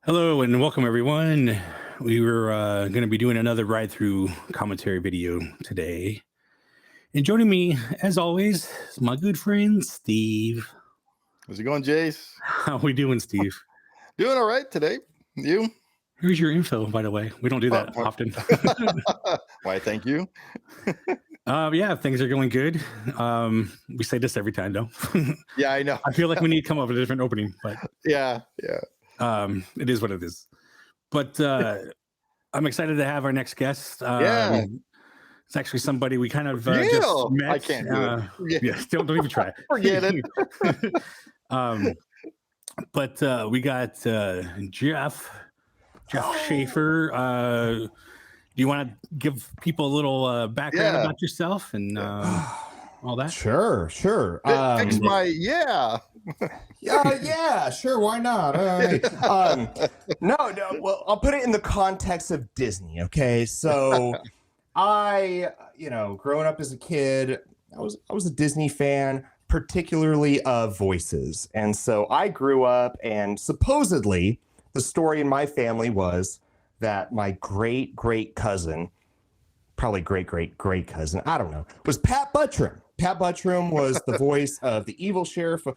Hello and welcome, everyone. We were going to be doing another ride through commentary video today. And joining me, as always, is my good friend, Steve. How's it going, Jace? How we doing, Steve? Doing all right today. You? Here's your info, by the way. We don't do that often. Why, thank you. Yeah, things are going good. We say this every time, though. Yeah, I know. I feel like we need to come up with a different opening, but yeah. It is what it is. But I'm excited to have our next guest. It's actually somebody we kind of just met. I can't do it. Yeah, don't even try. Forget it. But we got Jeff Schaefer. Do you want to give people a little background about yourself and all that? Sure. Fix my yeah, sure. Why not? No. Well, I'll put it in the context of Disney. Okay, so growing up as a kid, I was a Disney fan, particularly of voices, and so I grew up, and supposedly the story in my family was that my great cousin, probably great cousin, I don't know, was Pat Buttram. Pat Buttram was the voice of the evil sheriff of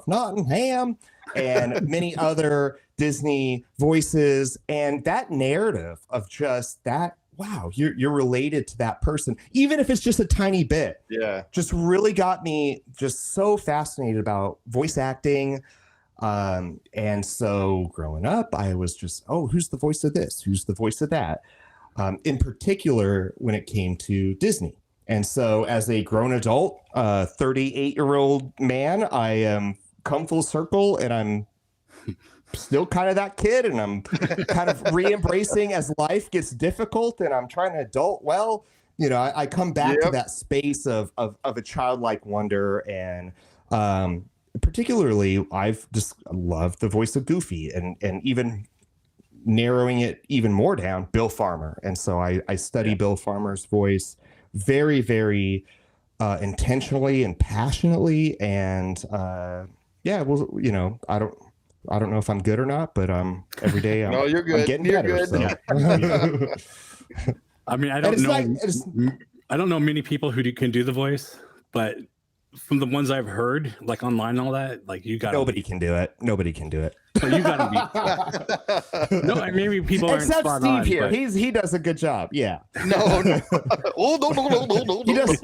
Nottingham and many other Disney voices. And that narrative of just that, wow, you're related to that person, even if it's just a tiny bit. Yeah. Just really got me just so fascinated about voice acting. And so growing up, I was just, who's the voice of this? Who's the voice of that? In particular, when it came to Disney. And so as a grown adult, 38-year-old man, I am come full circle, and I'm still kind of that kid, and I'm kind of re-embracing as life gets difficult, and I'm trying to adult well. I come back to that space of a childlike wonder, and particularly I've just loved the voice of Goofy, and even narrowing it even more down, Bill Farmer. And so I study Bill Farmer's voice very, very intentionally and passionately. And I don't know if I'm good or not, but every day no, you're good. I'm getting you're better. Good. So. I mean, I don't know many people who can do the voice, but from the ones I've heard, like online and all that, like nobody can do it. So you gotta be. No, maybe people aren't except spot Steve on, here. But... He does a good job. Yeah. No. Oh no. He does.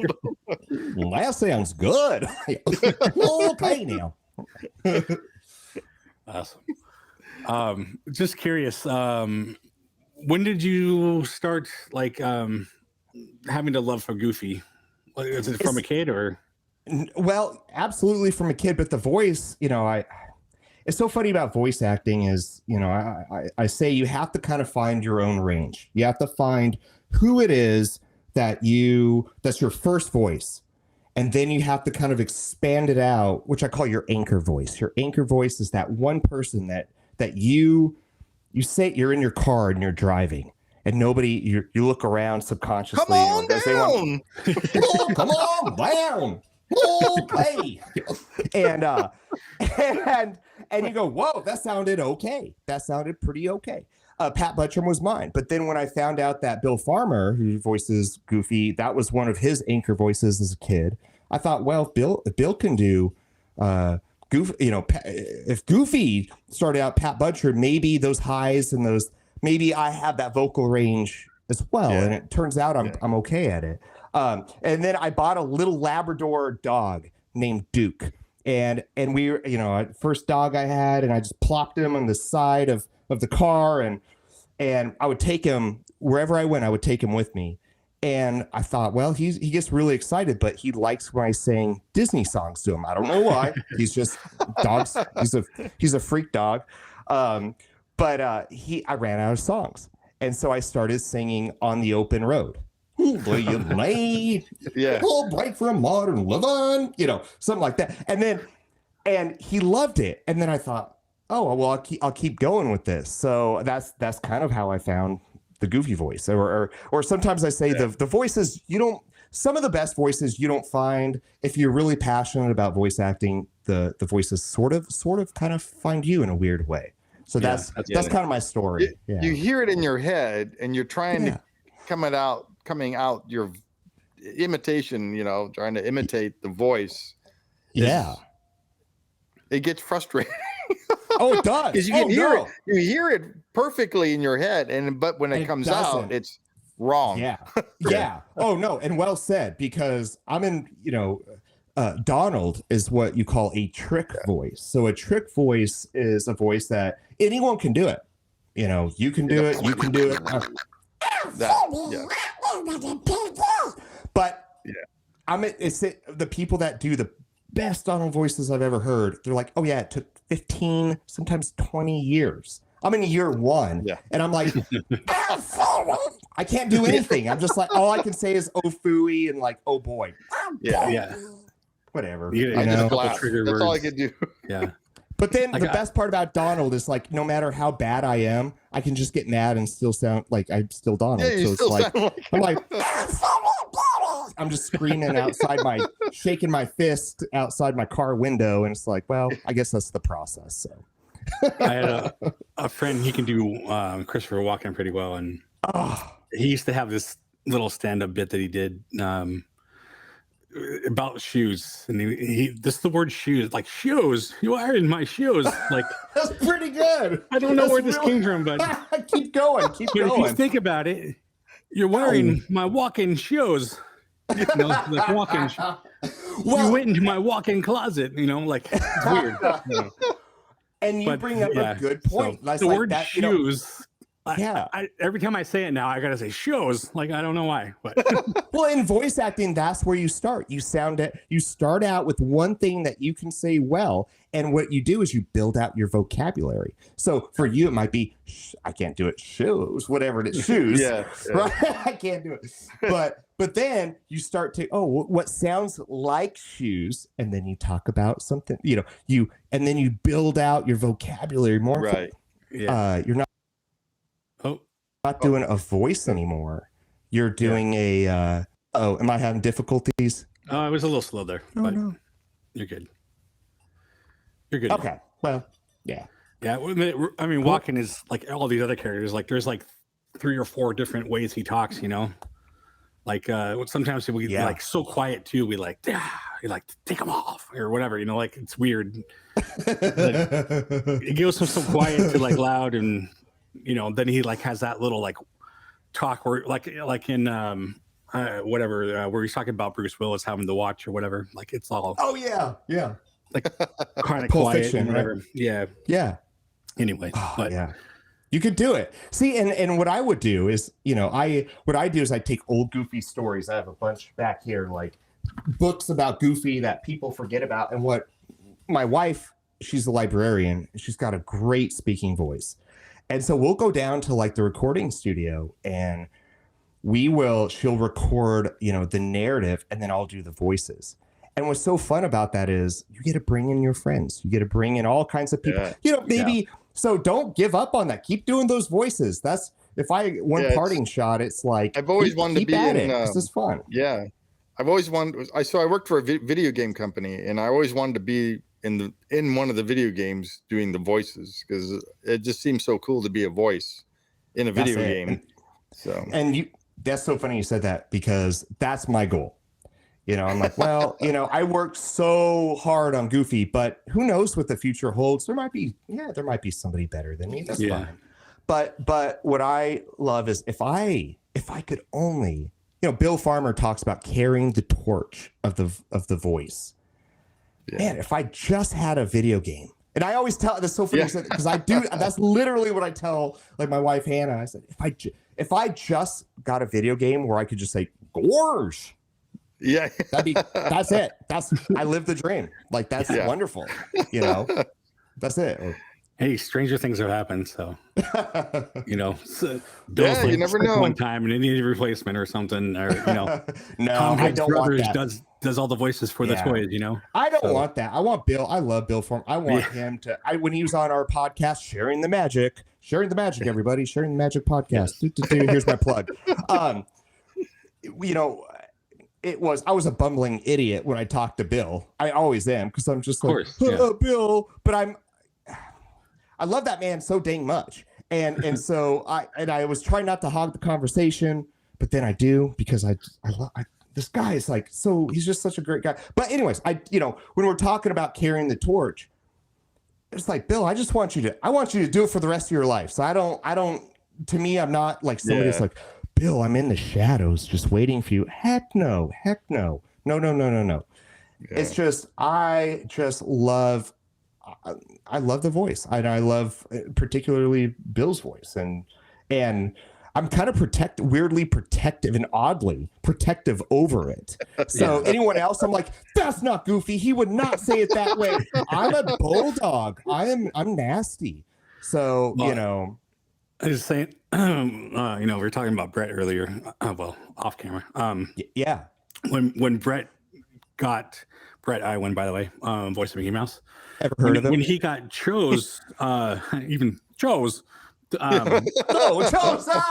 Well, that sounds good. Okay now. Awesome. Just curious. When did you start having a love for Goofy? Like, is it from a kid or? Well, absolutely from a kid, but the voice, it's so funny about voice acting is, I say you have to kind of find your own range. You have to find who it is that's your first voice. And then you have to kind of expand it out, which I call your anchor voice. Your anchor voice is that one person that you say you're in your car and you're driving. And you look around subconsciously. Come on down. Come on down. Okay. And you go, whoa, that sounded okay. That sounded pretty okay. Pat Buttram was mine. But then when I found out that Bill Farmer, who voices Goofy, that was one of his anchor voices as a kid, I thought, well, if Bill can do Goofy, if Goofy started out Pat Buttram, maybe those highs and those, maybe I have that vocal range as well. Yeah. And it turns out I'm okay at it. And then I bought a little Labrador dog named Duke. And we were, first dog I had, and I just plopped him on the side of the car, and I would take him wherever I went. I would take him with me. And I thought, well, he gets really excited, but he likes when I sing Disney songs to him. I don't know why. He's just dogs. He's a freak dog. But I ran out of songs. And so I started singing On the Open Road. Will you lay? Yeah. We'll break for a modern living, something like that. And he loved it. And then I thought, oh, well, I'll keep going with this. So that's kind of how I found the Goofy voice. Or sometimes I say the voices, some of the best voices you don't find if you're really passionate about voice acting. The voices sort of kind of find you in a weird way. So that's kind of my story. You hear it in your head, and you're trying to coming out your imitation. Trying to imitate the voice. Yeah, it gets frustrating. Oh, it does. Because you can hear it. You hear it perfectly in your head, but when it comes out, it's wrong. Yeah. Yeah. Oh no. And well said, because I'm in, Donald is what you call a trick voice. So a trick voice is a voice that anyone can do it. You can do it. You can do it. But it's the people that do the best Donald voices I've ever heard. They're like, oh yeah, it took 15, sometimes 20 years. I'm in year 1, and I'm like, I can't do anything. I'm just like, all I can say is oh phooey and like oh boy. Yeah. Whatever. I just laugh. That's all I could do. Yeah. But then the best part about Donald is like, no matter how bad I am, I can just get mad and still sound like I'm still Donald. Yeah, you still sound like I'm like, I'm just screaming shaking my fist outside my car window, and it's like, well, I guess that's the process. So. I had a friend, he can do Christopher Walken pretty well, and he used to have this little stand-up bit that he did about shoes, and he this is the word shoes, like shoes, you are in my shoes, like that's pretty good. I don't know where this came from, but keep going. If you think about it, you're wearing my walk-in shoes. Like walk-in. You went into my walk-in closet, like it's weird. And you bring up a good point. So, the word shoes. I every time I say it now, I gotta say shows. Like I don't know why, but well, in voice acting, that's where you start. You start out with one thing that you can say well, and what you do is you build out your vocabulary. So for you, it might be I can't do it. Shoes, whatever it is, shoes. Right? I can't do it. But then you start to what sounds like shoes, and then you talk about something. And then you build out your vocabulary more. Right. You're not. Not doing a voice anymore. You're doing am I having difficulties? I was a little slow there, but you're good. You're good. Okay. Well, yeah. Yeah. I mean, Walken is like all these other characters. Like there's like 3 or 4 different ways he talks, like sometimes we like so quiet too. We like, take them off or whatever, like it's weird. It goes from so quiet to like loud, and then he like has that little like talk where like in whatever where he's talking about Bruce Willis having the watch or whatever. Like it's all like kind of quiet fiction, and whatever. Right? Yeah. Anyway, but you could do it. See, and what I would do is, I take old Goofy stories. I have a bunch back here, like books about Goofy that people forget about. And what my wife, she's a librarian. She's got a great speaking voice. And so we'll go down to like the recording studio, and she'll record, the narrative, and then I'll do the voices. And what's so fun about that is you get to bring in your friends. You get to bring in all kinds of people, So don't give up on that. Keep doing those voices. That's parting shot. It's like, I've always wanted to be in this is fun. Yeah. I've always wanted, I worked for a video game company, and I always wanted to be in one of the video games doing the voices, because it just seems so cool to be a voice in a video game. That's so funny you said that, because that's my goal. I'm like, well, I worked so hard on Goofy, but who knows what the future holds? There might be somebody better than me. That's fine. But what I love is if I could only, Bill Farmer talks about carrying the torch of the voice. Yeah. Man, if I just had a video game, and I always tell, that's so funny because I do. That's literally what I tell like my wife Hannah. I said, if I just got a video game where I could just say "Gorge," that's it. I live the dream. Like that's wonderful. That's it. Hey, stranger things have happened. So, so Bill's you never know. One time and it needed a replacement or something, or no, Tom I don't Brothers want that. does all the voices for the toys. I don't want that. I want Bill. I love Bill Farm. I want him to. When he was on our podcast, sharing the magic, everybody, sharing the magic podcast. Here's my plug. I was a bumbling idiot when I talked to Bill. I always am, because I'm just like, Bill, but I love that man so dang much. And so I was trying not to hog the conversation, but then I do because this guy is like, so he's just such a great guy. But anyways, when we're talking about carrying the torch, it's like, Bill, I want you to do it for the rest of your life. So I don't, to me, I'm not like somebody that's like, Bill, I'm in the shadows just waiting for you. Heck no. No. Yeah. It's just, I love the voice. I love particularly Bill's voice. And I'm kind of weirdly protective and oddly protective over it. So anyone else, I'm like, that's not Goofy. He would not say it that way. I'm a bulldog. I'm nasty. So, I was saying, we were talking about Brett earlier. Off camera. Yeah. When Brett Iwan, by the way, voice of Mickey Mouse. Ever heard of him? When he got chose. Chose out.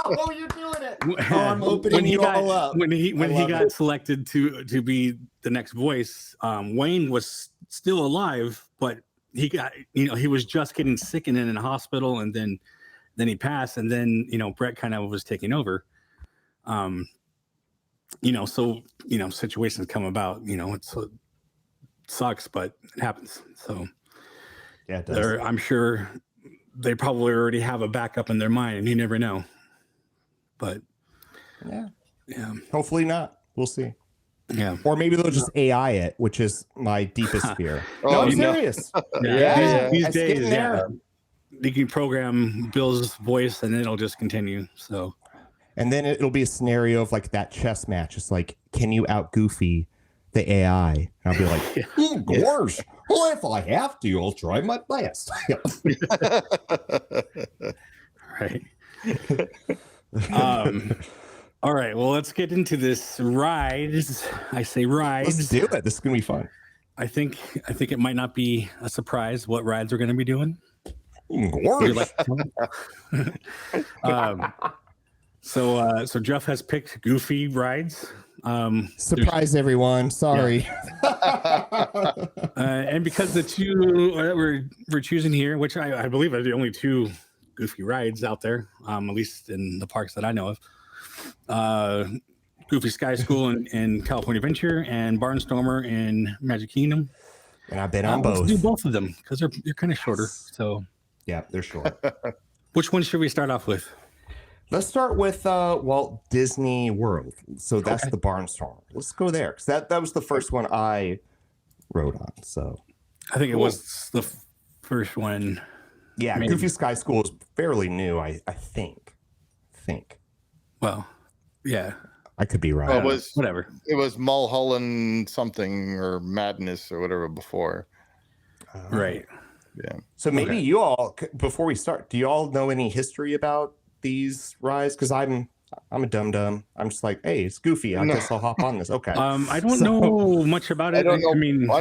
What were you doing it? I'm opening you all up. When he got selected to be the next voice, Wayne was still alive, but he got he was just getting sick and in a hospital, and then he passed, and then Brett kind of was taking over. So situations come about. It sucks, but it happens. So yeah, it does. I'm sure they probably already have a backup in their mind, and you never know. But yeah. Hopefully not. We'll see. Yeah. Or maybe they'll just AI it, which is my deepest fear. Oh, I'm serious. These days, you can program Bill's voice, and it'll just continue. So, and then it'll be a scenario of like that chess match. It's like, can you out Goofy the AI? And I'll be like, of course. Well, if I have to, I'll try my best. Right. All right. Well, let's get into this rides. I say rides. Let's do it. This is gonna be fun. I think it might not be a surprise what rides we're going to be doing. So Jeff has picked Goofy rides. Surprise everyone. Sorry. And because the two that we're choosing here, which I believe are the only two Goofy rides out there, at least in the parks that I know of, Goofy Sky School in California Adventure and Barnstormer in Magic Kingdom. And I've been on both. Let's do both of them because they're kind of shorter. So yeah, they're short. Which one should we start off with? Let's start with Walt Disney World. So that's the Barnstormer. Let's go there because that was the first one I rode on. So I think it was the first one. Yeah, Goofy Sky School is fairly new. I think. Well, yeah. I could be wrong. Well, it was whatever. It was Mulholland something or Madness or whatever before. Right. Yeah. So maybe you all, before we start, do you all know any history about these rides? Because I'm a dum-dum. I'm just like, hey, it's Goofy. I guess I'll hop on this. Okay. I don't know much about it. I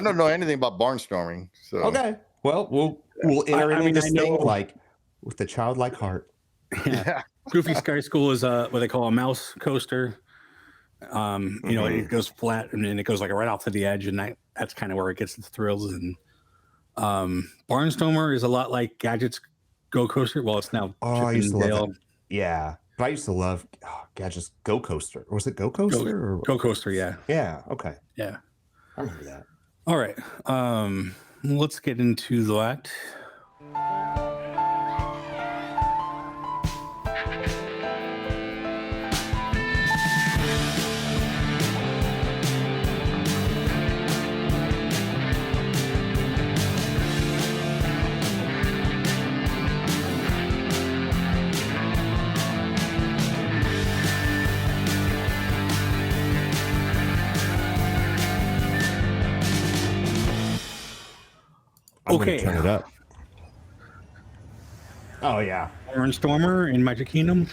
don't know anything about barnstorming. So okay. Well, we'll enter into this thing like with a childlike heart. Yeah. Goofy Sky School is what they call a mouse coaster. It goes flat and then it goes like right off to the edge, and that's kind of where it gets its thrills. And Barnstormer is a lot like Gadget's Go Coaster. Well, it's now I used to love it. Yeah, but I used to love Gadget's Go Coaster. Or was it Go Coaster? Go Coaster, yeah. Yeah. Okay. Yeah. I remember that. All right. Let's get into that. Okay. Turn it up. Oh yeah. Barnstormer in Magic Kingdom.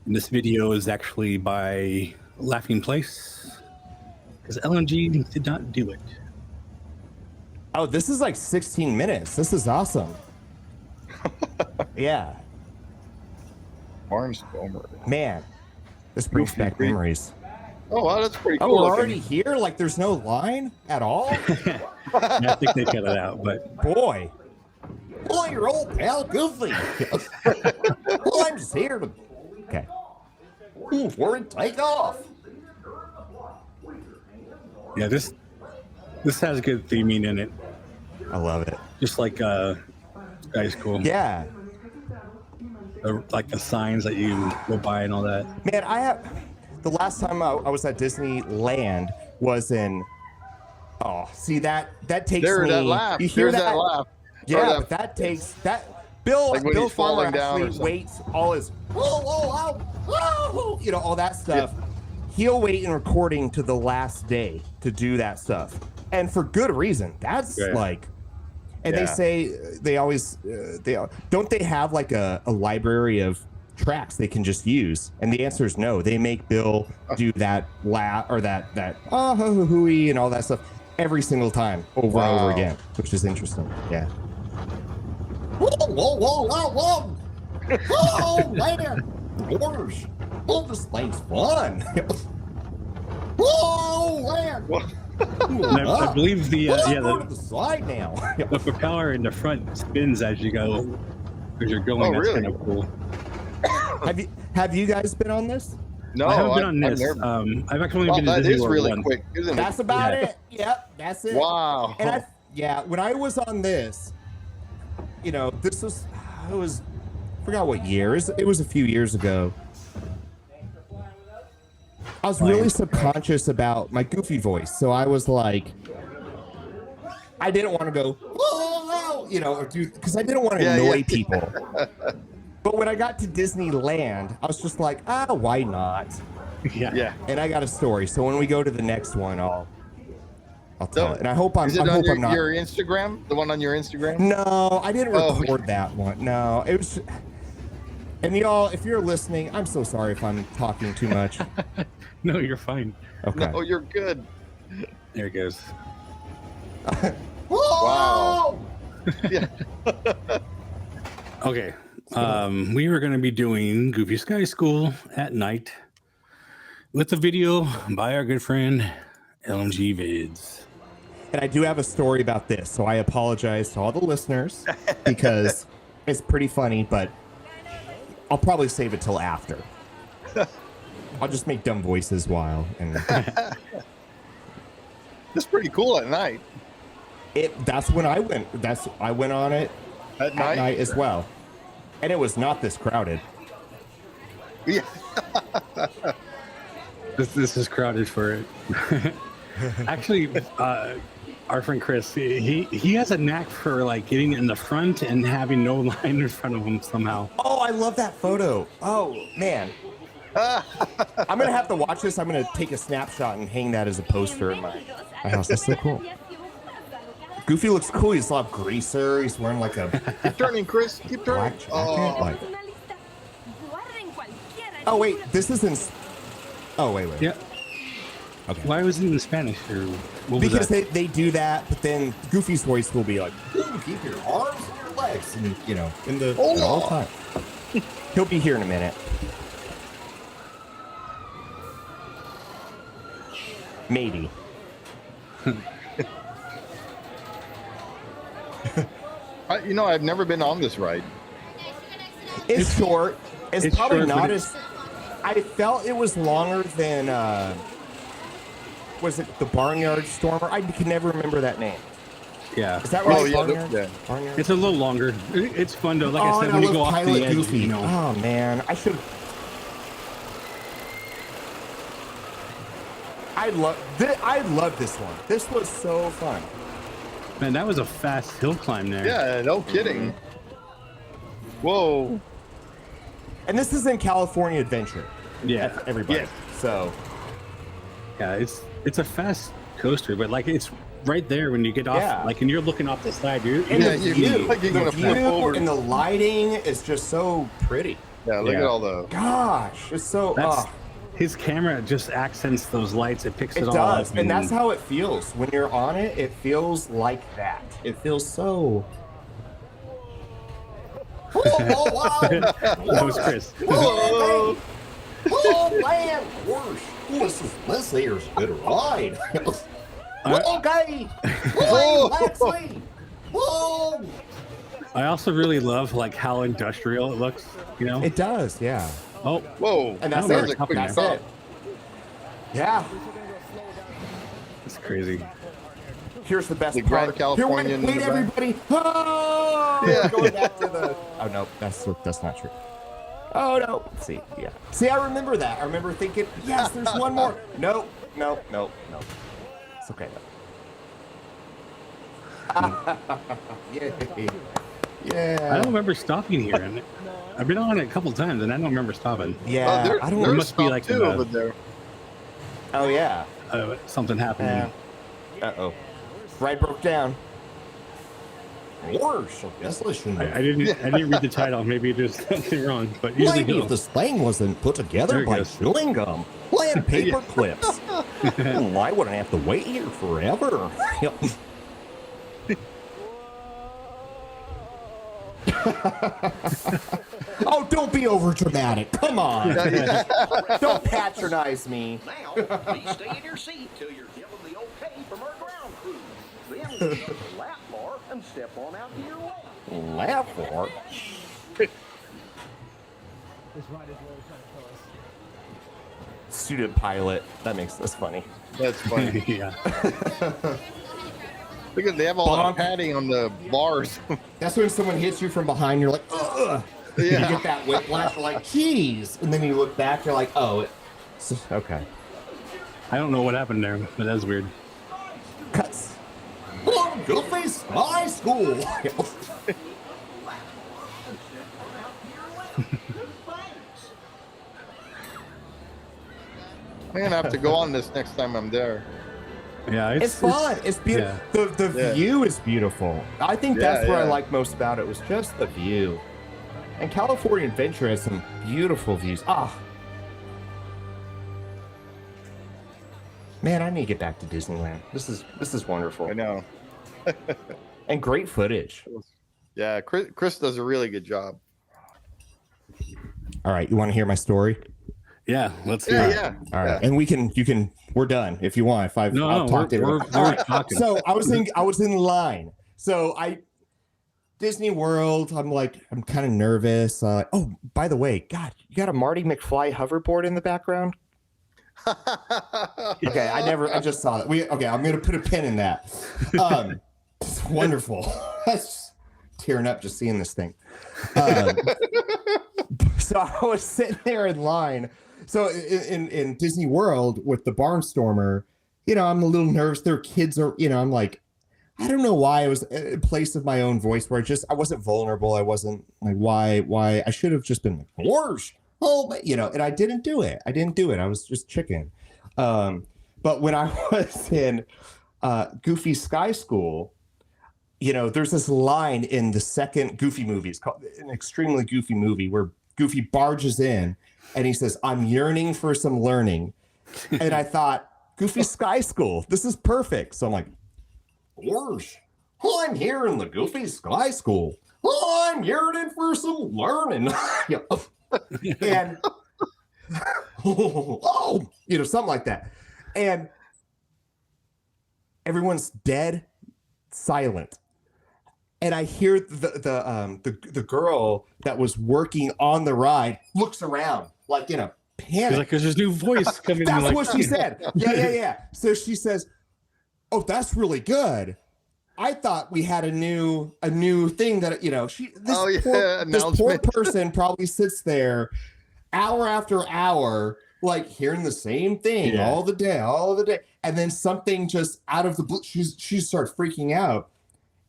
And this video is actually by Laughing Place because LNG did not do it. Oh, this is like 16 minutes. This is awesome. Yeah. Barnstormer. Man, this brings back memories. Oh, wow, that's pretty cool. Oh, we're already here? Like there's no line at all? I think they cut it out, but boy. Oh, your old pal Goofy. Well, I'm just here to. Okay. Before it take off. Yeah, this has good theming in it. I love it. Just like Sky School. Yeah. Like the signs that you go by and all that. Man, the last time I was at Disneyland was in. Oh, see that takes There, me. that laugh. You hear There's that laugh. Yeah, but that takes that. Bill Like when Bill he's Farmer falling down or actually something. waits all his you know, all that stuff. He'll wait in recording to the last day to do that stuff, and for good reason. That's like, and they say they always don't they have like a library of tracks they can just use, and the answer is no. They make Bill do that or that hooey and all that stuff every single time over and over again, which is interesting. Yeah. Whoa, man. Gosh. Oh, this thing's fun. Whoa, man. And I believe the to the side now. the propeller in the front spins as you go, as you're going. That's really? kind of cool. Have you guys been on this? No, I haven't been on this. I've never. I've actually only been to That Disney is World really once. quick, isn't it? That's about it. Yep, that's it. Wow. And when I was on this, you know, I forgot what year. It was a few years ago. I was really subconscious about my Goofy voice, so I was like, I didn't want to go, whoa, you know, because I didn't want to annoy people. But when I got to Disneyland, I was just like, why not? Yeah. And I got a story, so when we go to the next one, I'll tell it. And I hope I'm. Is it I on hope I'm not. your Instagram? The one on your Instagram? No, I didn't record that one. No, it was. And y'all, if you're listening, I'm so sorry if I'm talking too much. No, you're fine. Okay. No, you're good. There it goes. Wow. Yeah. Okay. We were going to be doing Goofy Sky School at night with a video by our good friend LMG Vids. And I do have a story about this, so I apologize to all the listeners because it's pretty funny, but I'll probably save it till after. I'll just make dumb voices while. And It's pretty cool at night. that's when I went. I went on it At night? as well, and it was not this crowded. Yeah. This is crowded for it. Actually, our friend Chris, he has a knack for like getting in the front and having no line in front of him somehow. Oh, I love that photo. Oh man, I'm gonna have to watch this. I'm gonna take a snapshot and hang that as a poster in my house. That's so cool. Goofy looks cool. He's a lot of greaser. He's wearing like a Keep turning, Chris. Keep turning. black jacket. Oh wait, this isn't. Oh wait. Yeah. Okay. Why was it in Spanish? Or what was Because that? they do that, but then Goofy's voice will be like, keep your arms and your legs, and you know, in the all the time. He'll be here in a minute. Maybe. I've never been on this ride. It's short. It's probably short, not but as. I felt it was longer than. Was it the Barnyard Stormer? I can never remember that name. Yeah. Is that right? Oh, yeah, Barnyard? yeah. Barnyard? It's a little longer. It's fun though. Like Oh, I said, and when you love go off Pilot the edge, Goofy. you know. Oh man, I should. I love this one. This was so fun. Man, that was a fast hill climb there. Yeah, no kidding. Whoa. And this is in California Adventure. Yeah. Everybody. Yeah. So Yeah, it's a fast coaster, but like it's right there when you get off, Yeah. like, and you're looking off the side. You're and Yeah, the you view, feel like you're the gonna flip view over. and the lighting is just so pretty. Yeah, look Yeah. at all the. Gosh, it's so. That's his camera just accents those lights. It picks it, It all does, up. and that's how it feels when you're on it. It feels like that. It feels so. Oh, wow! That was Chris. Oh, man! This here's a good ride. Okay. Hey, Lexi! Whoa! I also really love like how industrial it looks. You know. It does, yeah. Oh, Whoa. And that's That it. was a quick That's call. it. Yeah. it's crazy. Here's the best The part. Grand Californian Here, wait, in the back. everybody. Oh, Yeah. going back to the. Oh no, that's not true. Oh no. See, yeah. See, I remember that. I remember thinking, yes, there's one more. No. It's okay though. Yay. Yeah. I don't remember stopping here, and I've been on it a couple times, and I don't remember stopping. Yeah. there, I don't. There there's must be stuff like too a- over there. Oh yeah. Something happening. Uh-oh. Ride broke down. Worse. Yes, listen. I didn't read the title. Maybe it is something wrong, but usually Maybe if no. this thing wasn't put There together it by goes. chewing gum and paper clips, well, I wouldn't have to wait here forever. Oh, don't be over dramatic. Come on. Don't patronize me. Now, please stay in your seat till you're given the okay from our ground crew. Then we'll take the lap bar and step on out to your left. Laugh for. Student pilot. That makes this funny. That's funny. Yeah. Look at they have all Bonk. that padding on the bars. That's when someone hits you from behind. You're like, ugh. You Yeah. get that whiplash. You're like, geez. And then you look back. You're like, oh, okay. I don't know what happened there, but that's weird. Cuts. Oh, Goofy's High School. I'm gonna have to go on this next time I'm there. Yeah, It's fun. It's beautiful. The Yeah. view is beautiful. I think Yeah, that's what I yeah. like most about it was just the view. And California Adventure has some beautiful views. Man, I need to get back to Disneyland. This is wonderful. I know. And great footage. Yeah, Chris does a really good job. All right, you want to hear my story? Yeah, let's hear Yeah, it. yeah. All right, yeah. and we're done if you want. If I've No, I'll talk to we're everyone. All right, talking. so I was in line. So Disney World. I'm kind of nervous. Oh, by the way, God, you got a Marty McFly hoverboard in the background. Okay, I just saw that. I'm gonna put a pin in that. It's wonderful. That's tearing up just seeing this thing. So I was sitting there in line. So in Disney World with the Barnstormer, I'm a little nervous. Their kids are, I'm like, I don't know why I was a place of my own voice where I wasn't vulnerable. I wasn't like, why I should have just been like, worse. Oh, and I didn't do it. I was just chicken. But when I was in Goofy Sky School, there's this line in the second Goofy movie. It's called an extremely Goofy movie where Goofy barges in and he says, "I'm yearning for some learning." And I thought, Goofy Sky School, this is perfect. So I'm like, worse. Well, I'm here in the Goofy Sky School. Well, I'm yearning for some learning. And something like that. And everyone's dead silent. And I hear the girl that was working on the ride looks around like in a panic. He's like, there's this new voice coming. That's like, what she said. Yeah. So she says, "Oh, that's really good. I thought we had a new thing that this poor announcement. person probably sits there hour after hour, like hearing the same thing all the day, and then something just out of the blue, she starts freaking out."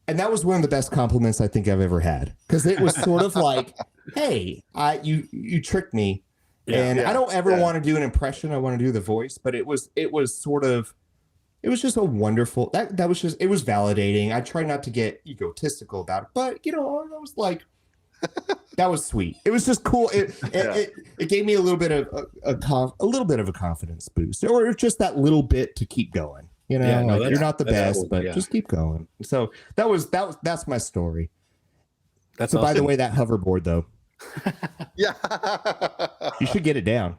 And that was one of the best compliments I think I've ever had, because it was sort of like, "Hey, you tricked me," and I don't ever want to do an impression. I want to do the voice, but it was just a wonderful that was just, it was validating. I try not to get egotistical about it, but I was like, that was sweet. It was just cool. It gave me a little bit of a confidence boost, or just that little bit to keep going. You're not the best, but just keep going. So that's my story. That's so. awesome. By the way, that hoverboard though, Yeah. you should get it down.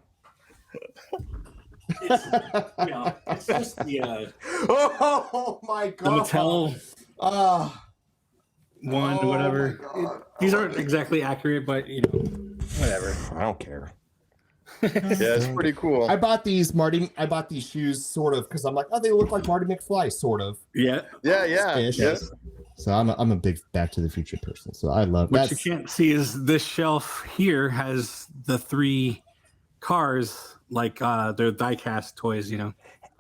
It's just the Oh my the god! one, whatever. These aren't exactly accurate, but whatever. I don't care. Yeah, it's pretty cool. I bought these shoes sort of because I'm like, oh, they look like Marty McFly, sort of. Yeah. Yeah. So I'm a big Back to the Future person. So I love what you can't see is this shelf here has the 3 cars, like they're die-cast toys. Are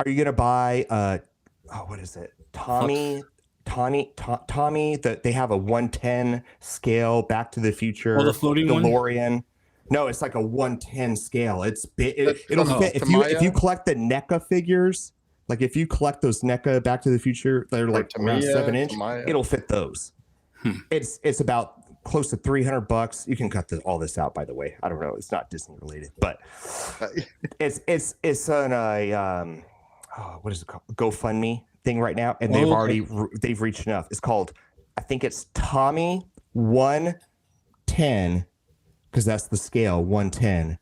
you gonna buy what is it? Tommy, that they have a 110 scale Back to the Future. Oh, the floating DeLorean. one? No, it's like a 110 scale. It's big. It'll fit if you collect the NECA figures. Like if you collect those NECA Back to the Future, they're like around 7-inch. It'll fit those. It's about close to $300. You can cut all this out, by the way. I don't know. It's not Disney related, but it's on what is it called? GoFundMe thing right now, and they've reached enough. It's called, I think it's Tommy 110, because that's the scale 110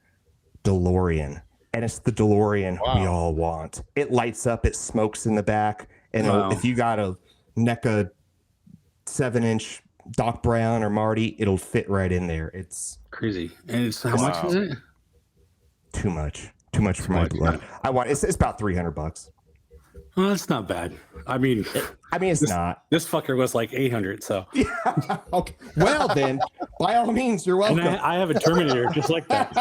DeLorean, and it's the DeLorean we all want. It lights up, it smokes in the back, and if you got a NECA 7-inch Doc Brown or Marty, it'll fit right in there. It's crazy. And it's how much is it? Too much for my blood. It's about $300. Well, that's not bad. I mean, it's not. This fucker was like 800. So yeah. Okay. Well, then, by all means, you're welcome. And I have a Terminator just like that.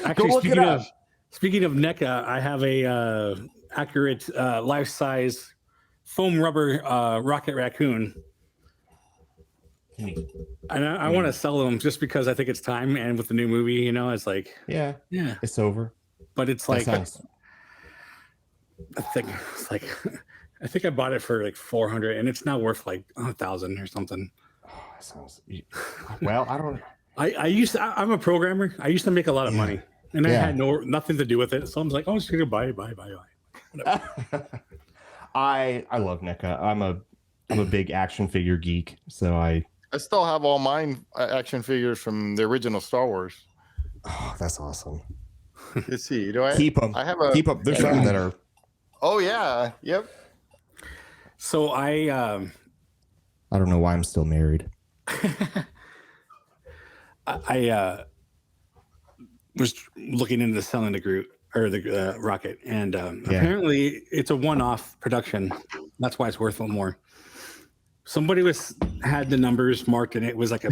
Actually, speaking of NECA, I have a accurate life-size foam rubber rocket raccoon. And I want to sell them just because I think it's time. And with the new movie, it's like, yeah, it's over. But it's like, I think I bought it for like 400, and it's now worth like 1,000 or something. Oh, that sounds. Well, I don't. I'm a programmer. I used to make a lot of money, and I had nothing to do with it. So I'm like, oh, just gonna buy. I love NECA. I'm a big action figure geek, so I still have all mine action figures from the original Star Wars. Oh, that's awesome. Let's see. Do I keep them? Keep them. There's some that are. Oh yeah. Yep. So I don't know why I'm still married. I was looking into selling the Groot or the rocket, and apparently it's a one-off production. That's why it's worth a little more. Somebody had the numbers marked, and it was like a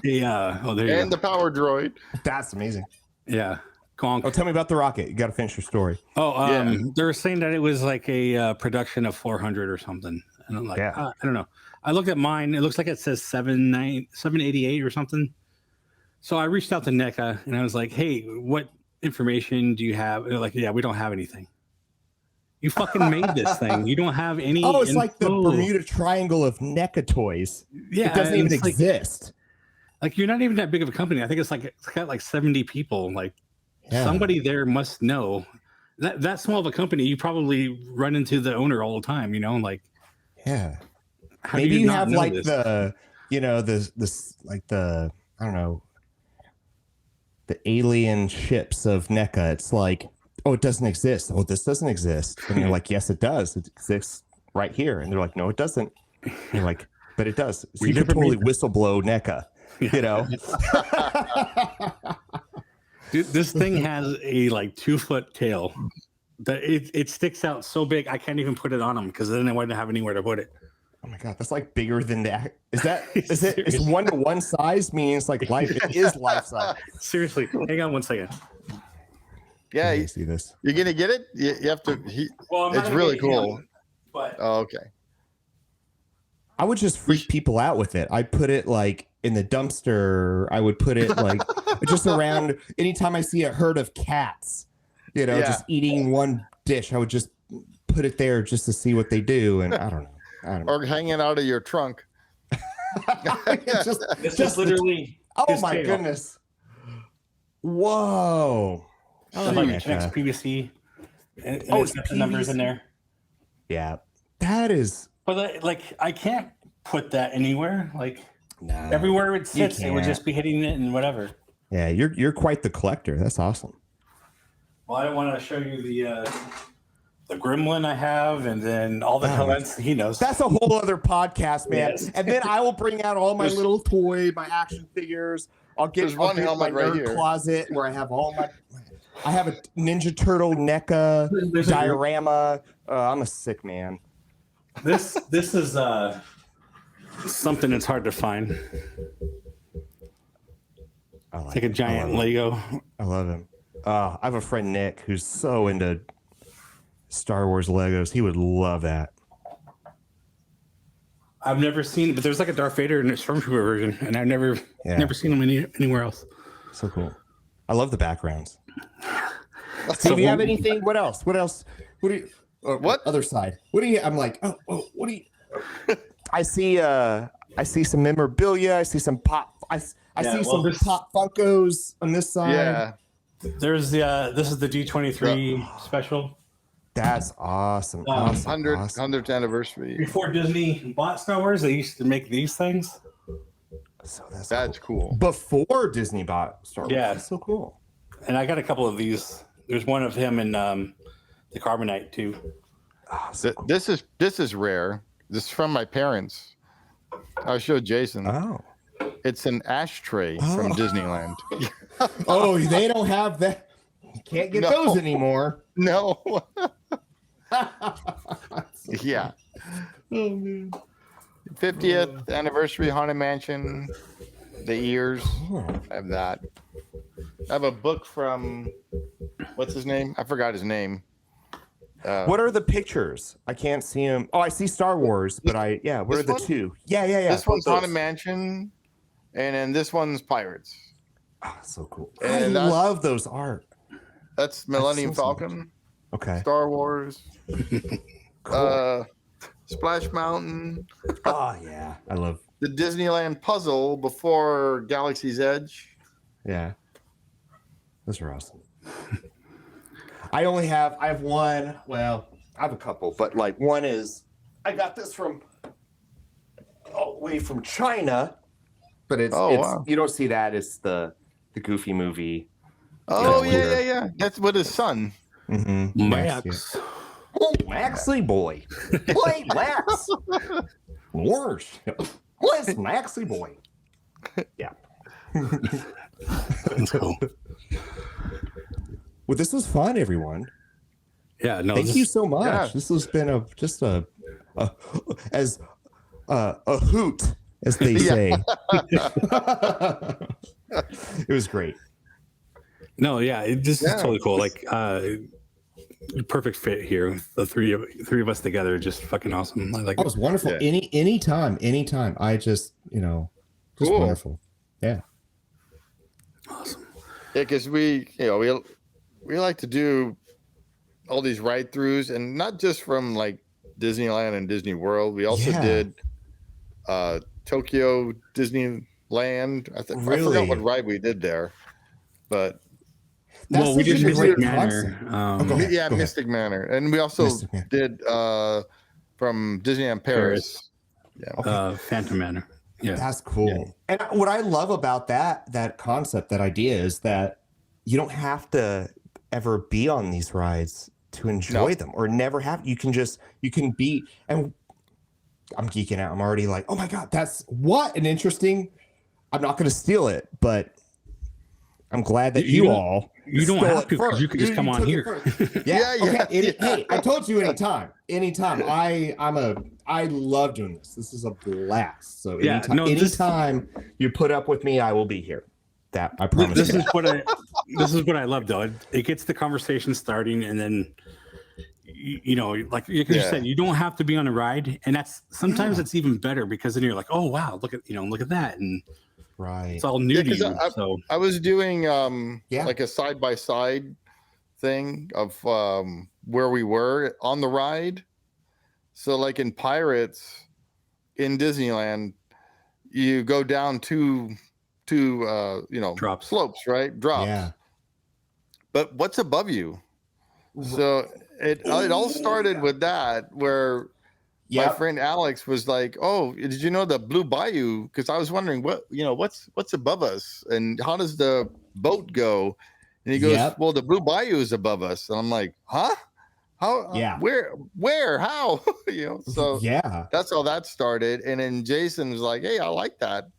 there you go. The power droid. That's amazing. Yeah. Conk. Oh, tell me about the rocket. You got to finish your story. They were saying that it was like a production of 400 or something, and I'm like, I don't know. I looked at mine. It looks like it says 788 or something. So I reached out to NECA and I was like, hey, what information do you have? And they're like, yeah, we don't have anything. You fucking made this thing. You don't have any. Oh, it's like the Bermuda Triangle of NECA toys. Yeah, it doesn't even exist. Like you're not even that big of a company. I think it's got like 70 people. Like somebody there must know that small of a company. You probably run into the owner all the time. Like maybe you have like this? the I don't know, the alien ships of NECA. It's like, oh, it doesn't exist. Oh, this doesn't exist. And you're like, yes, it does. It exists right here. And they're like, no, it doesn't. And you're like, but it does. So you could totally whistleblow NECA, Dude, this thing has a like 2-foot tail. That it sticks out so big I can't even put it on them because then I wouldn't have anywhere to put it. Oh my god, that's like bigger than that. Is it? It's 1-to-1 size, meaning it's like life. It is life size. Seriously, hang on one second. Yeah, you see this? You're gonna get it. You have to. It's really cool. But okay. I would just freak people out with it. I'd put it like in the dumpster. I would put it like just around. Anytime I see a herd of cats, just eating one dish, I would just put it there just to see what they do. And I don't know. Or hanging out of your trunk. just literally. Oh my goodness! Whoa! Oh, like it connects PVC. And it's got the numbers in there. Yeah, that is. But I can't put that anywhere. Everywhere it sits, it would just be hitting it and whatever. Yeah, you're quite the collector. That's awesome. Well, I don't want to show you gremlin I have, and then all the helmets. He knows. That's a whole other podcast, man. Yes. And then I will bring out all my little toy, my action figures. I'll get my helmet right nerd here. closet where I have all my. I have a Ninja Turtle NECA diorama. I'm a sick man. This is something that's hard to find. It's like a giant Lego. I love him. I have a friend Nick who's so into Star Wars Legos. He would love that. I've never seen, but there's like a Darth Vader and a Stormtrooper version, and I've never seen them anywhere else. So cool. I love the backgrounds. So do you have anything? What else? What else? What do you? What other side? What do you? I'm like, what do you? I see some memorabilia. I see some pop. I see some pop Funkos on this side. Yeah. There's this is the D23 special. That's awesome. 100th anniversary. Before Disney bought Star Wars, they used to make these things. So that's cool. Before Disney bought Star Wars. Yeah. That's so cool. And I got a couple of these. There's one of him in the Carbonite too. Oh, so cool. This is rare. This is from my parents. I'll show Jason. Oh. It's an ashtray from Disneyland. Oh, they don't have that. You can't get those anymore. No. Yeah. Oh man. 50th anniversary Haunted Mansion. The ears. I have that. I have a book from what's his name? I forgot his name. What are the pictures? I can't see them. Oh, I see Star Wars, but what are the two? Yeah. This one's Haunted Mansion, and then this one's Pirates. Oh, so cool. And I love those art. That's Millennium Falcon. Okay. Star Wars. Splash Mountain. Oh yeah, I love the Disneyland puzzle before Galaxy's Edge. Yeah. Those are awesome. I have one. Well, I have a couple, but like one is I got this from from China, but it's wow. You don't see that. It's the Goofy movie. Oh yeah. That's with his son. Mm-hmm. Max. Oh, Maxie boy. Play Max. Worse. What's Maxie boy? Yeah. That's cool. Well, this was fun, everyone. Yeah, no. Thank you so much. Yeah. This has been a hoot, as they say. It was great. No, yeah, this is totally cool. Like, perfect fit here. The three of us together, just fucking awesome. I like That was wonderful. Yeah. Anytime. I just just Cool. wonderful. Yeah. awesome. Yeah, because we like to do all these ride-throughs, and not just from like Disneyland and Disney World. We also did Tokyo Disneyland. I forgot what ride we did there, but That's we such did a great Mystic Manor. Go ahead. Mystic Manor, and we also Mystic Manor. did from Disneyland Paris. Yeah, Phantom Manor. Yeah, That's cool. Yeah. And what I love about that concept, that idea, is that you don't have to ever be on these rides to enjoy them, or never have. You can be. And I'm geeking out. I'm already like, oh my god, that's what an interesting. I'm not going to steal it, but I'm glad that you all. You don't stole have it to, because first. you could just come on took it here. first. Yeah. Hey, I told you anytime. I love doing this. This is a blast. So anytime you put up with me, I will be here. That I promise. This is what I love, though. It gets the conversation starting, and then like you said, you don't have to be on a ride, and that's sometimes it's even better, because then you're like, oh wow, look at that, and right. it's all new to you. So I was doing like a side-by-side thing of where we were on the ride. So like in Pirates in Disneyland, you go down two drops. slopes, right? Drops. Yeah. But what's above you? So it all started with that, where my friend Alex was like, "Oh, did you know the Blue Bayou?" Because I was wondering what's above us, and how does the boat go? And he goes, "Well, the Blue Bayou is above us." And I'm like, "Huh?" How? Yeah. Where? How? So Yeah. that's how that started. And then Jason was like, "Hey, I like that.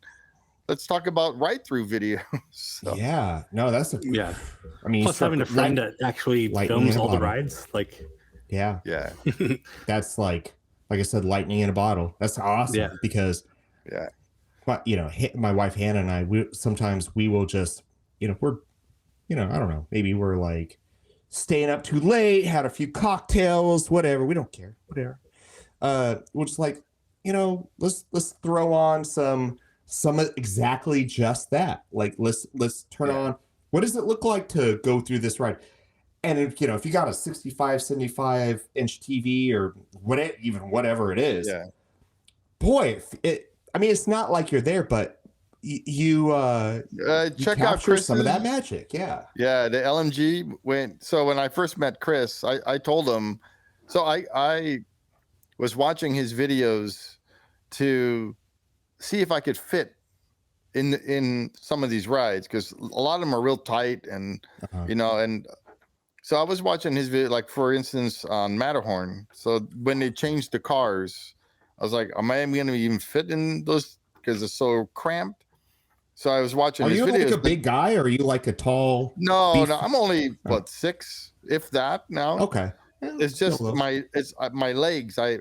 Let's talk about through videos." So, Yeah. No, that's a. Yeah. I mean, Plus, having a friend that actually lightning films in a all the bottle. rides, like, Yeah. yeah, That's like I said, lightning in a bottle. That's awesome Yeah. because, yeah, my wife Hannah and I, sometimes we will just, we're, I don't know, maybe we're like staying up too late, had a few cocktails, whatever. We don't care, whatever. We're just like, let's throw on some exactly just that. Like let's turn on. What does it look like to go through this ride? And if you got a 65, 75 inch TV or whatever it is, yeah. boy, it's not like you're there, but you Check out capture Chris's, some of that magic. Yeah. Yeah, the LMG went. So when I first met Chris, I told him. So I was watching his videos to see if I could fit in some of these rides because a lot of them are real tight and and so I was watching his video, like for instance on Matterhorn. So when they changed the cars, I was like, am I going to even fit in those because it's so cramped? So I was watching Are his you videos. like a big guy or are you like a tall? No, I'm only 6, if that now. Okay. It's just my legs. I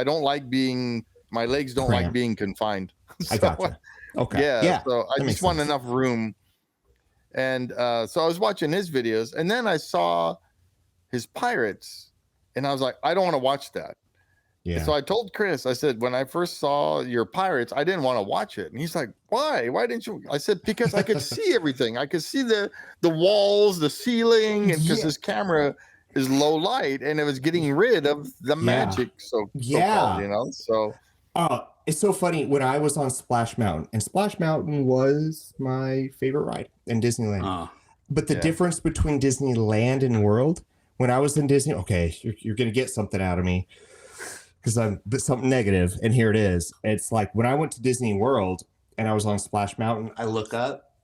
don't like being, my legs don't like being confined. So, I gotcha. Okay. Yeah. So I just want enough room. And so I was watching his videos and then I saw his Pirates and I was like, I don't want to watch that. Yeah. So I told Chris, I said, when I first saw your Pirates, I didn't want to watch it. And he's like, why? Why didn't you? I said, because I could see everything. I could see the walls, the ceiling, and because his camera is low light and it was getting rid of the magic. So so it's so funny when I was on Splash Mountain, and Splash Mountain was my favorite ride in Disneyland. But the difference between Disneyland and World, when I was in Disney, okay, you're going to get something out of me because I'm something negative, and here it is. It's like when I went to Disney World and I was on Splash Mountain, I look up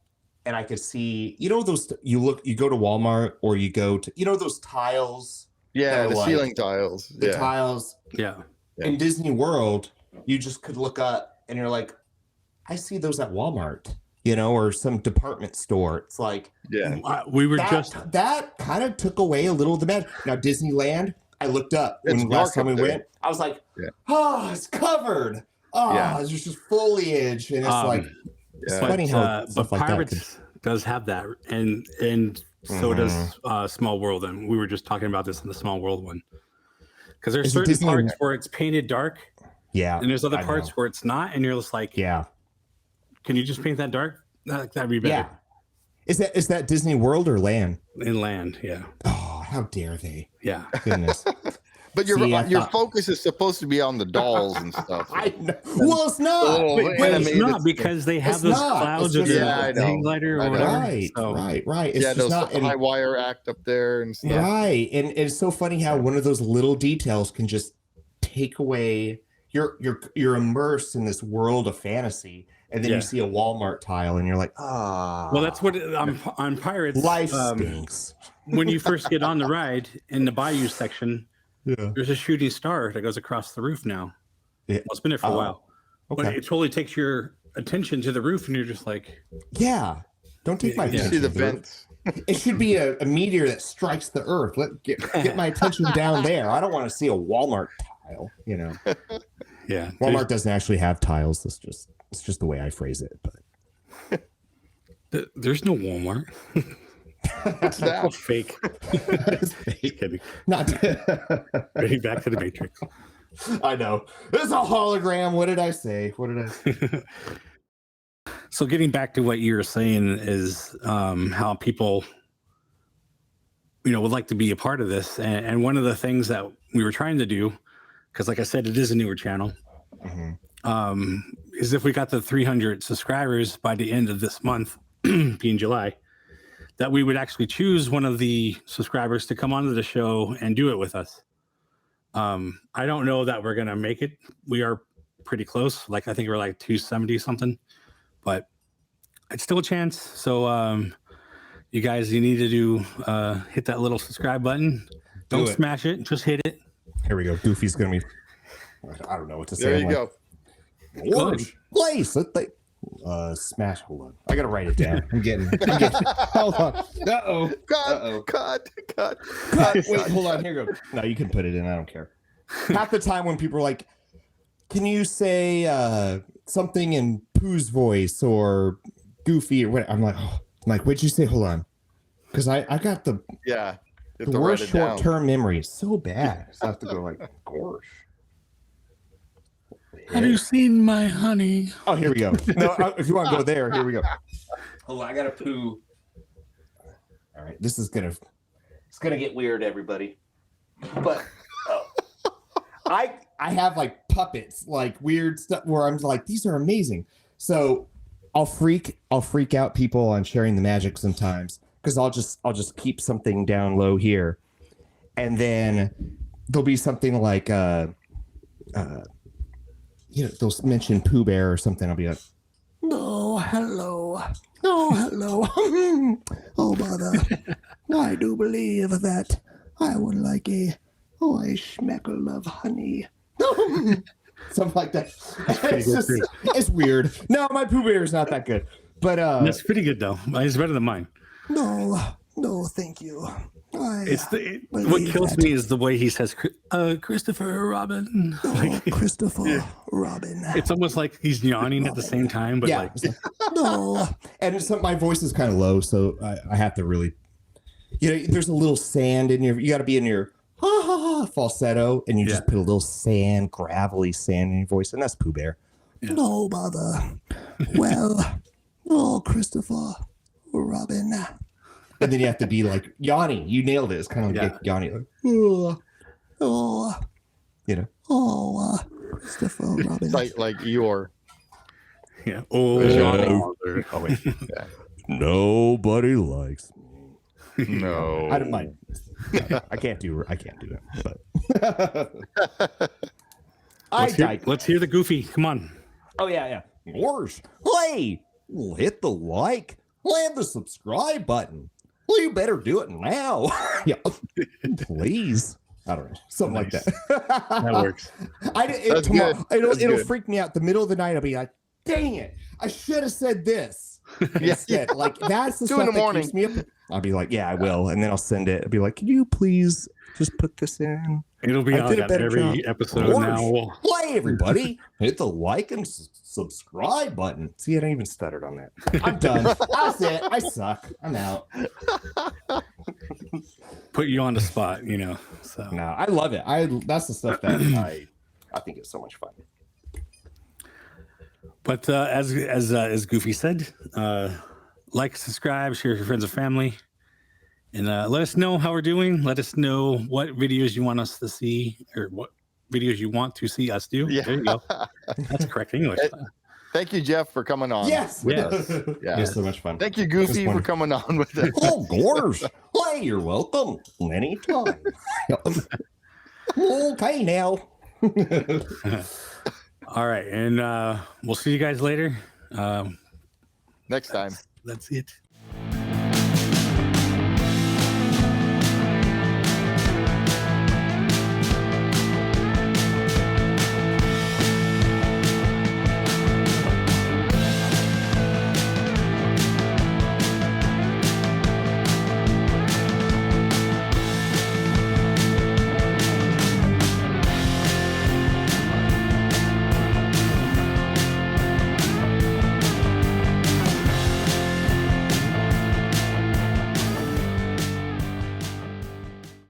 and I could see, those, you go to Walmart or you go to, those tiles. Yeah, the ceiling tiles. The tiles. Yeah. In Disney World, you just could look up and you're like, I see those at Walmart, or some department store. It's like, we were that kind of took away a little of the magic. Now, Disneyland, I looked up when last time we went, I was like, it's covered. There's just foliage. And it's like, it's funny how but Pirates does have that. And so does Small World. And we were just talking about this in the Small World one. Because there's certain parts where it's painted dark. Yeah. And there's other parts where it's not. And you're just like, can you just paint that dark? That'd be better. Yeah. Is that Disney World or Land? In Land, yeah. Oh, how dare they? Yeah. Goodness. But your focus is supposed to be on the dolls and stuff. I know. Well, it's not. It's not because they have those clouds of hang glider or whatever. Right. It's those high wire act up there and stuff. Right. And it's so funny how one of those little details can just take away. You're immersed in this world of fantasy, and then you see a Walmart tile, and you're like, Well, that's what on Pirates. Life stinks. When you first get on the ride in the Bayou section, there's a shooting star that goes across the roof now. Well, it's been there for a while. Okay. But it totally takes your attention to the roof, and you're just like, don't take my attention. See the vents. It should be a meteor that strikes the earth. Get my attention down there. I don't want to see a Walmart tile. Yeah. Walmart doesn't actually have tiles. It's just the way I phrase it. But there's no Walmart. What's that? Fake. It's fake. Not getting back to the Matrix. I know. It's a hologram. What did I say? So getting back to what you were saying is how people, would like to be a part of this. And one of the things that we were trying to do, because like I said, it is a newer channel, is if we got to 300 subscribers by the end of this month, being July, that we would actually choose one of the subscribers to come onto the show and do it with us. I don't know that we're going to make it. We are pretty close. Like, I think we're like 270 something, but it's still a chance. So you guys, you need to hit that little subscribe button. Don't it. smash it. Just hit it. Here we go. Goofy's gonna be. I don't know what to say. There you go. Orange place. Smash. Hold on. I gotta write it down. I'm getting hold on. Uh-oh. Cut. Wait, hold on. Here you go. No, you can put it in. I don't care. Half the time when people are like, can you say something in Pooh's voice or Goofy or what? I'm like, what'd you say? Hold on. Because I got the worst short-term memory. It's so bad. So I have to go like, gosh. Have you seen my honey? Oh, here we go. No, if you want to go there, here we go. Hold on, I got a Pooh. All right, it's gonna get weird, everybody. But I have like puppets, like weird stuff where I'm like, these are amazing. So I'll freak out people on sharing the magic sometimes because I'll just keep something down low here, and then there'll be something like they'll mention Pooh Bear or something. I'll be like, no, hello. Oh, mother, I do believe that I would like a schmeckle of honey. Something like that. It's weird. No, my Pooh Bear is not that good. But that's pretty good though. It's better than mine. No, thank you. What kills me is the way he says Christopher Robin. Christopher Robin. It's almost like he's yawning at the same time, but like no. And my voice is kind of low, so I have to really, there's a little sand in you got to be in your falsetto, and you just put a little gravelly sand in your voice, and that's Pooh Bear. Yeah. No, mother. Well, Christopher Robin. And then you have to be like Yanni. You nailed it. It's kind of like Yanni. Like, Christopher Robin. Like Eeyore. Yeah. Wait. Yeah. Nobody likes me. No. I don't mind. I can't do that. But let's hear the Goofy. Come on. Oh yeah. Yours. Hey, hit the like. Land the subscribe button. Well, you better do it now. Yeah, please. I don't know, something like that. That works. It'll freak me out. The middle of the night, I'll be like, "Dang it! I should have said this." Instead, like that's the 2 stuff in the that morning. keeps me up. I'll be like, "Yeah, I will," and then I'll send it. I'll be like, "Can you please just put this in?" It'll be on every episode now. Hey, everybody, hit the like and subscribe button. See, I didn't even stuttered on that. I'm done. That's it. I suck. I'm out. Put you on the spot, So no, I love it. That's the stuff that I think is so much fun. But as Goofy said, like, subscribe, share with your friends and family. And let us know how we're doing. Let us know what videos you want us to see or what videos you want to see us do. Yeah. There you go. That's correct English. Thank you, Jeff, for coming on. Yes. Yeah. It's so much fun. Thank you, Goofy, for coming on with us. Oh, gosh. Hey, you're welcome. Anytime. Okay, now. All right. And we'll see you guys later. Next time. That's it.